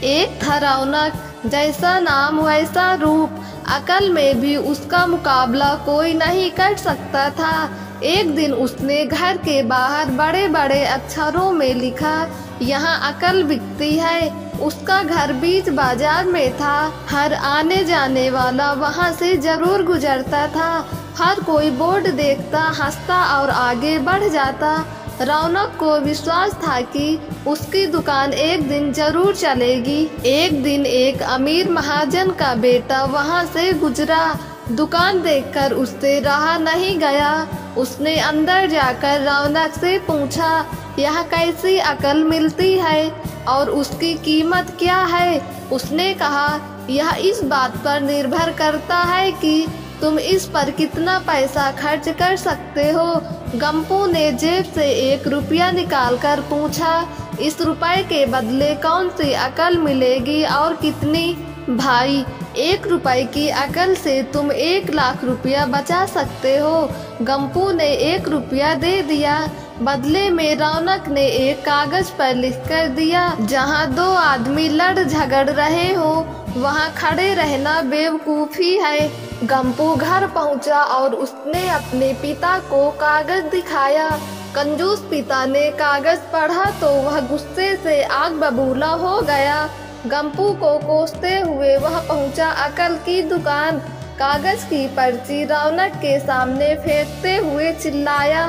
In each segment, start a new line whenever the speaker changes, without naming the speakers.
एक था रौनक, जैसा नाम वैसा रूप, अकल में भी उसका मुकाबला कोई नहीं कर सकता था। एक दिन उसने घर के बाहर बड़े बड़े अक्षरों में लिखा, यहाँ अकल बिकती है। उसका घर बीच बाजार में था। हर आने जाने वाला वहाँ से जरूर गुजरता था। हर कोई बोर्ड देखता, हंसता और आगे बढ़ जाता। रौनक को विश्वास था कि उसकी दुकान एक दिन जरूर चलेगी। एक दिन एक अमीर महाजन का बेटा वहां से गुजरा। दुकान देखकर उससे रहा नहीं गया। उसने अंदर जाकर रौनक से पूछा, यह कैसी अकल मिलती है और उसकी कीमत क्या है? उसने कहा, यह इस बात पर निर्भर करता है कि तुम इस पर कितना पैसा खर्च कर सकते हो। गंपू ने जेब से 1 रुपया निकालकर पूछा, इस रुपए के बदले कौन सी अकल मिलेगी और कितनी? भाई, 1 रुपए की अकल से तुम 1 लाख रुपया बचा सकते हो। गंपू ने 1 रुपया दे दिया। बदले में रौनक ने एक कागज पर लिखकर दिया, जहाँ 2 आदमी लड़ झगड़ रहे हो वहाँ खड़े रहना बेवकूफी है। गंपू घर पहुँचा और उसने अपने पिता को कागज दिखाया। कंजूस पिता ने कागज पढ़ा तो वह गुस्से से आग बबूला हो गया। गंपू को कोसते हुए वह पहुँचा अकल की दुकान। कागज की पर्ची रौनक के सामने फेंकते हुए चिल्लाया,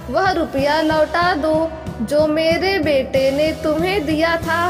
वह रुपया लौटा दो जो मेरे बेटे ने तुम्हें दिया था।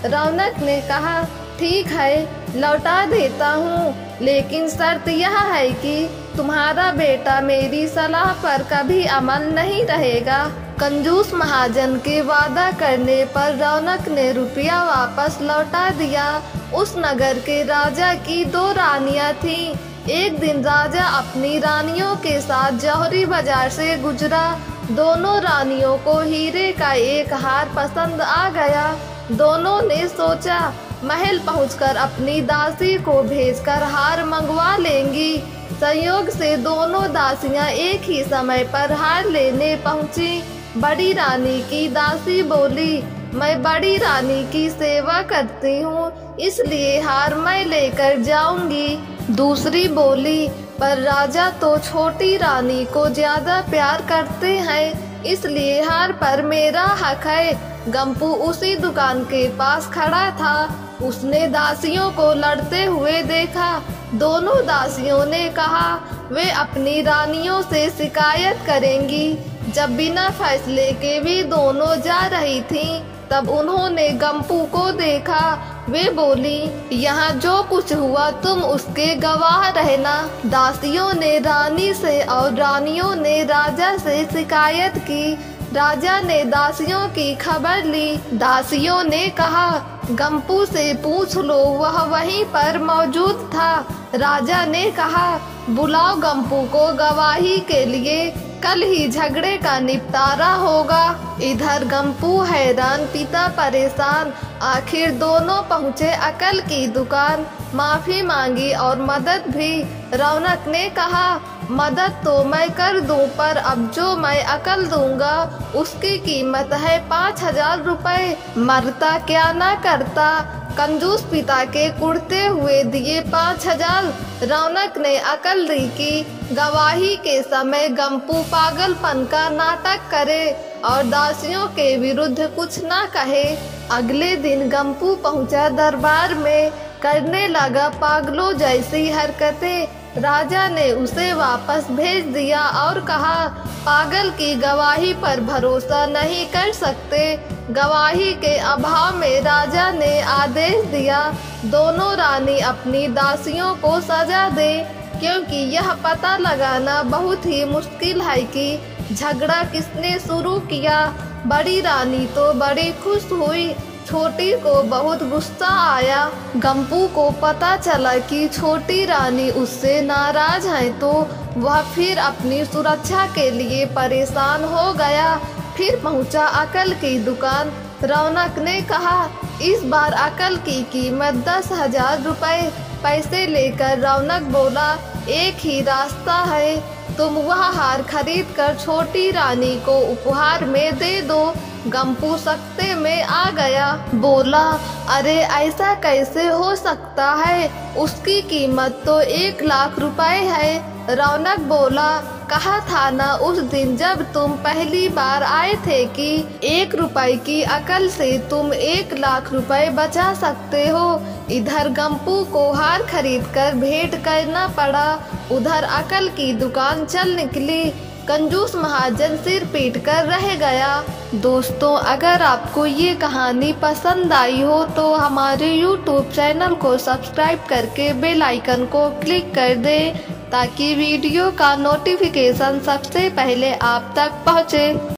रौनक ने कहा, ठीक है, लौटा देता हूँ, लेकिन शर्त यह है कि तुम्हारा बेटा मेरी सलाह पर कभी अमल नहीं रहेगा। कंजूस महाजन के वादा करने पर रौनक ने रुपया वापस लौटा दिया। उस नगर के राजा की 2 रानियां थीं। एक दिन राजा अपनी रानियों के साथ जौहरी बाजार से गुजरा। दोनों रानियों को हीरे का एक हार पसंद आ गया। दोनों ने सोचा, महल पहुंचकर अपनी दासी को भेजकर हार मंगवा लेंगी। संयोग से दोनों दासियां एक ही समय पर हार लेने पहुंची। बड़ी रानी की दासी बोली, मैं बड़ी रानी की सेवा करती हूँ, इसलिए हार मैं लेकर जाऊंगी। दूसरी बोली, पर राजा तो छोटी रानी को ज्यादा प्यार करते हैं, इसलिए हार पर मेरा हक है। गंपू उसी दुकान के पास खड़ा था। उसने दासियों को लड़ते हुए देखा। दोनों दासियों ने कहा वे अपनी रानियों से शिकायत करेंगी। जब बिना फैसले के भी दोनों जा रही थीं, तब उन्होंने गंपू को देखा। वे बोली, यहाँ जो कुछ हुआ तुम उसके गवाह रहना। दासियों ने रानी से और रानियों ने राजा से शिकायत की। राजा ने दासियों की खबर ली। दासियों ने कहा, गंपू से पूछ लो, वह वहीं पर मौजूद था। राजा ने कहा, बुलाओ गंपू को गवाही के लिए, कल ही झगड़े का निपटारा होगा। इधर गंपू हैरान, पिता परेशान। आखिर दोनों पहुँचे अकल की दुकान। माफी मांगी और मदद भी। रौनक ने कहा, मदद तो मैं कर दूं, पर अब जो मैं अकल दूंगा उसकी कीमत है 5000 रुपए। मरता क्या ना करता। कंजूस पिता के कुड़ते हुए दिए 5000। रौनक ने अकल दी कि गवाही के समय गंपू पागलपन का नाटक करे और दासियों के विरुद्ध कुछ ना कहे। अगले दिन गंपू पहुंचा दरबार में, करने लगा पागलों जैसी हरकतें। राजा ने उसे वापस भेज दिया और कहा, पागल की गवाही पर भरोसा नहीं कर सकते। गवाही के अभाव में राजा ने आदेश दिया, दोनों रानी अपनी दासियों को सजा दे, क्योंकि यह पता लगाना बहुत ही मुश्किल है कि झगड़ा किसने शुरू किया। बड़ी रानी तो बड़ी खुश हुई, छोटी को बहुत गुस्सा आया। गंपू को पता चला कि छोटी रानी उससे नाराज है, तो वह फिर अपनी सुरक्षा के लिए परेशान हो गया। फिर पहुंचा अकल की दुकान। रौनक ने कहा, इस बार अकल की कीमत 10,000 रुपए। पैसे लेकर रौनक बोला, एक ही रास्ता है, तुम वह हार खरीद कर छोटी रानी को उपहार में दे दो। गंपू सकते में आ गया। बोला, अरे ऐसा कैसे हो सकता है, उसकी कीमत तो 1 लाख रुपए है। रौनक बोला, कहा था ना उस दिन जब तुम पहली बार आए थे कि 1 रुपए की अकल से तुम 1 लाख रुपए बचा सकते हो। इधर गंपू को हार खरीदकर भेंट करना पड़ा, उधर अकल की दुकान चल निकली। कंजूस महाजन सिर पीट कर रह गया। दोस्तों, अगर आपको ये कहानी पसंद आई हो तो हमारे YouTube चैनल को सब्सक्राइब करके बेल आइकन को क्लिक कर दें ताकि वीडियो का नोटिफिकेशन सबसे पहले आप तक पहुँचे।